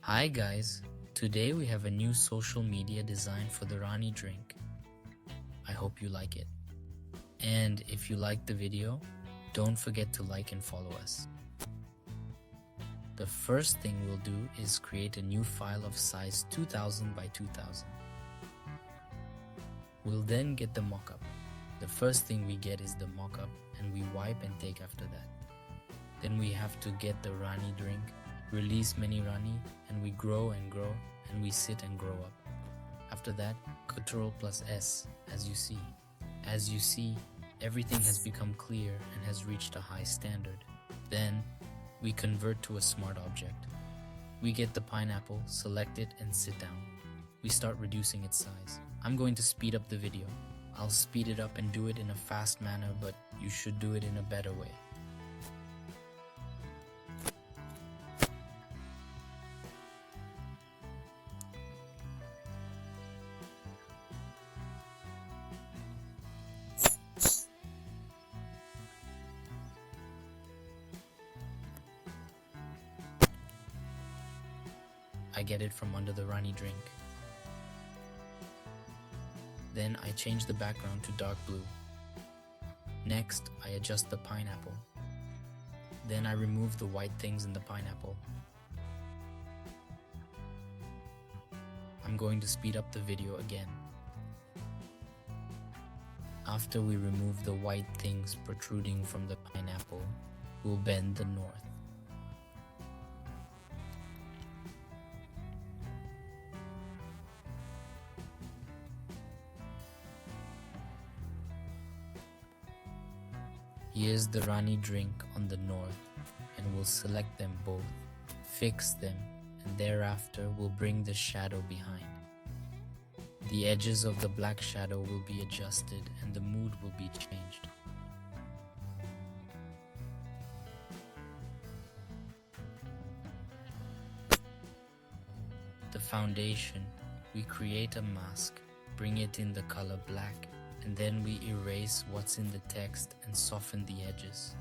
Hi guys, today we have a new social media design for the Rani drink. I hope you like it. And if you like the video, don't forget to like and follow us. The first thing we'll do is create a new file of size 2000 by 2000. We'll then get the mockup. The first thing we get is the mockup and we wipe and take after that. Then we have to get the Rani drink, release many Rani, and we grow and grow and we sit and grow up. After that, Ctrl+S as you see. As you see, everything has become clear and has reached a high standard. Then, we convert to a smart object. We get the pineapple, select it and sit down. We start reducing its size. I'm going to speed up the video. I'll speed it up and do it in a fast manner, but you should do it in a better way. I get it from under the Rani drink. Then I change the background to dark blue. Next, I adjust the pineapple. Then I remove the white things in the pineapple. I'm going to speed up the video again. After we remove the white things protruding from the pineapple, we'll bend the north. Here's the Rani drink on the north, and we'll select them both, fix them, and thereafter we'll bring the shadow behind. The edges of the black shadow will be adjusted and the mood will be changed. The foundation, we create a mask, bring it in the color black, and then we erase what's in the text and soften the edges.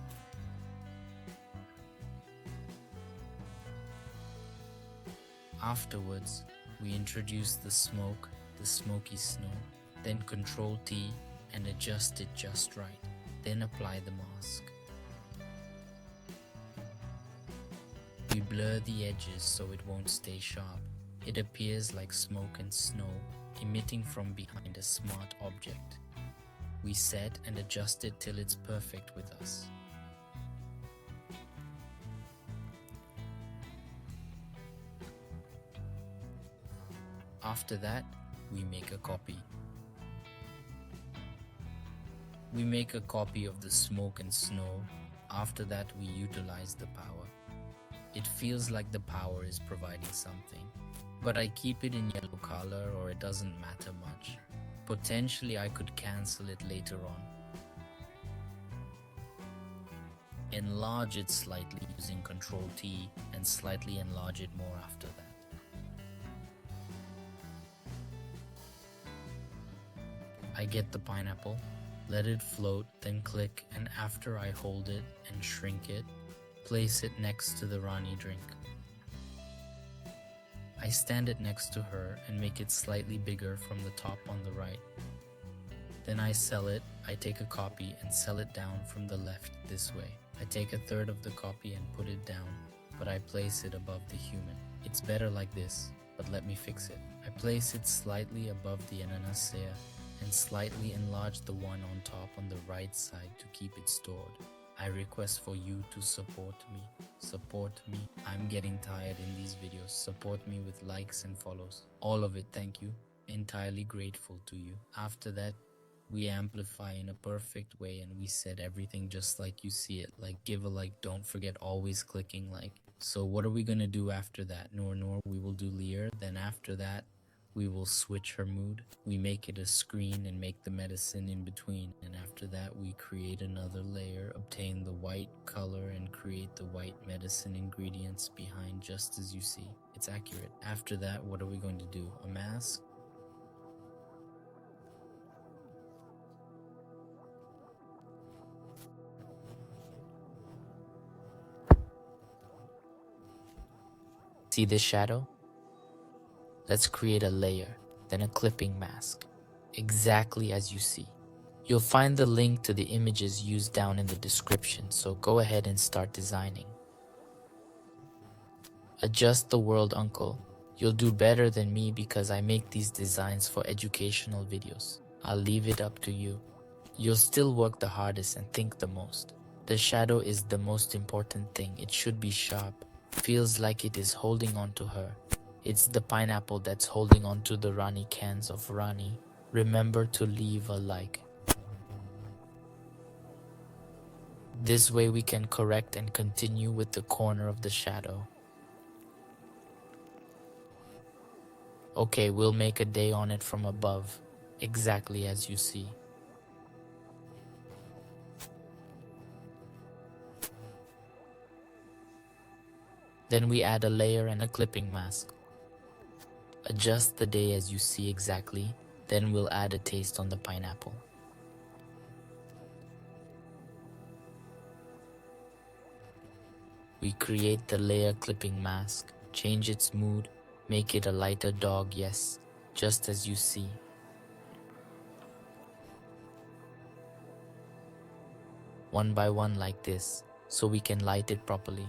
Afterwards, we introduce the smoke, the smoky snow, then Ctrl+T and adjust it just right, then apply the mask. We blur the edges so it won't stay sharp. It appears like smoke and snow emitting from behind a smart object. We set and adjust it till it's perfect with us. After that, we make a copy. We make a copy of the smoke and snow. After that, we utilize the power. It feels like the power is providing something, but I keep it in yellow color or it doesn't matter much. Potentially, I could cancel it later on. Enlarge it slightly using Ctrl+T and slightly enlarge it more after that. I get the pineapple, let it float, then click, and after I hold it and shrink it, place it next to the Rani drink. I stand it next to her and make it slightly bigger from the top on the right. Then I sell it, I take a copy and sell it down from the left this way. I take a third of the copy and put it down, but I place it above the human. It's better like this, but let me fix it. I place it slightly above the ananasea and slightly enlarge the one on top on the right side to keep it stored. I request for you to support me. Support me. I'm getting tired in these videos. Support me with likes and follows. All of it, thank you. Entirely grateful to you. After that, we amplify in a perfect way and we set everything just like you see it. Like give a like, don't forget always clicking like. So what are we gonna do after that? Nor, we will do Lear. Then after that, we will switch her mood. We make it a screen and make the medicine in between. And after that, we create another layer, obtain the white color and create the white medicine ingredients behind just as you see. It's accurate. After that, what are we going to do? A mask? See this shadow? Let's create a layer, then a clipping mask, exactly as you see. You'll find the link to the images used down in the description, so go ahead and start designing. Adjust the world, uncle. You'll do better than me because I make these designs for educational videos. I'll leave it up to you. You'll still work the hardest and think the most. The shadow is the most important thing. It should be sharp. Feels like it is holding on to her. It's the pineapple that's holding on to the Rani cans of Rani. Remember to leave a like. This way we can correct and continue with the corner of the shadow. Okay, we'll make a day on it from above, exactly as you see. Then we add a layer and a clipping mask. Adjust the day as you see exactly, then we'll add a taste on the pineapple. We create the layer clipping mask, change its mood, make it a lighter dog, yes, just as you see. One by one like this, so we can light it properly.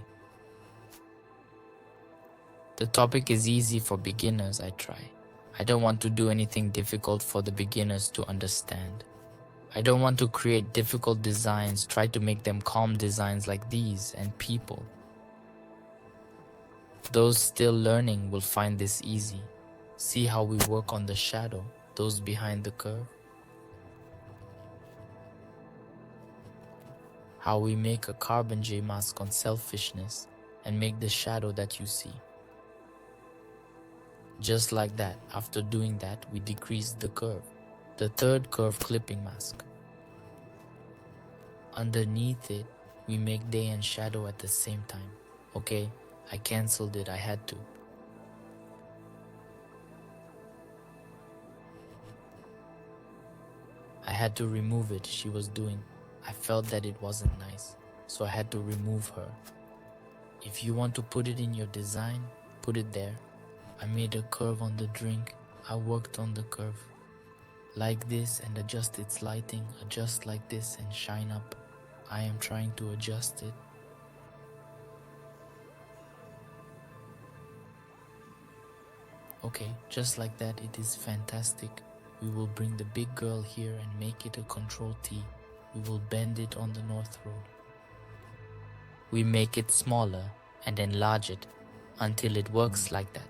The topic is easy for beginners, I try. I don't want to do anything difficult for the beginners to understand. I don't want to create difficult designs, try to make them calm designs like these, and people. Those still learning will find this easy. See how we work on the shadow, those behind the curve? How we make a carbon J mask on selfishness and make the shadow that you see. Just like that, after doing that, we decrease the curve. The third curve clipping mask. Underneath it, we make day and shadow at the same time. Okay, I cancelled it, I had to. I had to remove it, she was doing. I felt that it wasn't nice, so I had to remove her. If you want to put it in your design, put it there. I made a curve on the drink, I worked on the curve. Like this and adjust its lighting, adjust like this and shine up. I am trying to adjust it. Okay, just like that, it is fantastic. We will bring the big girl here and make it a Control T. We will bend it on the North Road. We make it smaller and enlarge it until it works like that.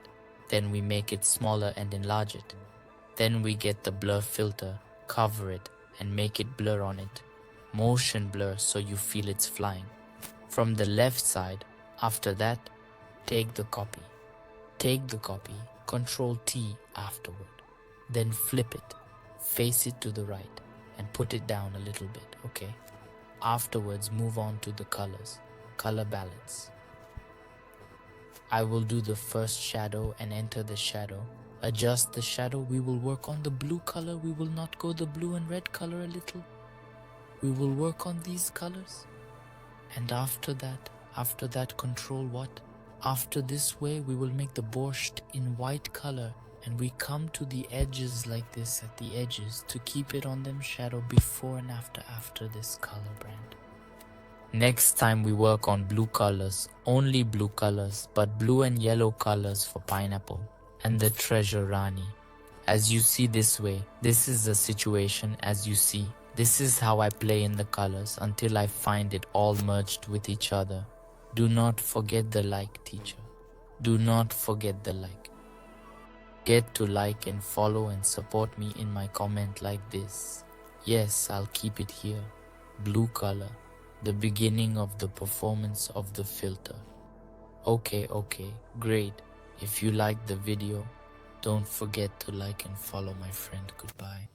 Then we make it smaller and enlarge it. Then we get the blur filter, cover it and make it blur on it. Motion blur so you feel it's flying. From the left side, after that, take the copy. Take the copy, Control T afterward. Then flip it, face it to the right and put it down a little bit, okay? Afterwards, move on to the colors, color balance. I will do the first shadow and enter the shadow. Adjust the shadow, we will work on the blue color, we will not go the blue and red color a little. We will work on these colors. And after that control what? After this way, we will make the borscht in white color and we come to the edges like this at the edges to keep it on them shadow before and after this color brand. Next time we work on blue colors, only blue colors, but blue and yellow colors for pineapple and the treasure Rani. As you see this way, this is the situation as you see. This is how I play in the colors until I find it all merged with each other. Do not forget the like, teacher. Do not forget the like. Get to like and follow and support me in my comment like this. Yes, I'll keep it here. Blue color. The beginning of the performance of the filter. Okay, great. If you liked the video, don't forget to like and follow my friend. Goodbye.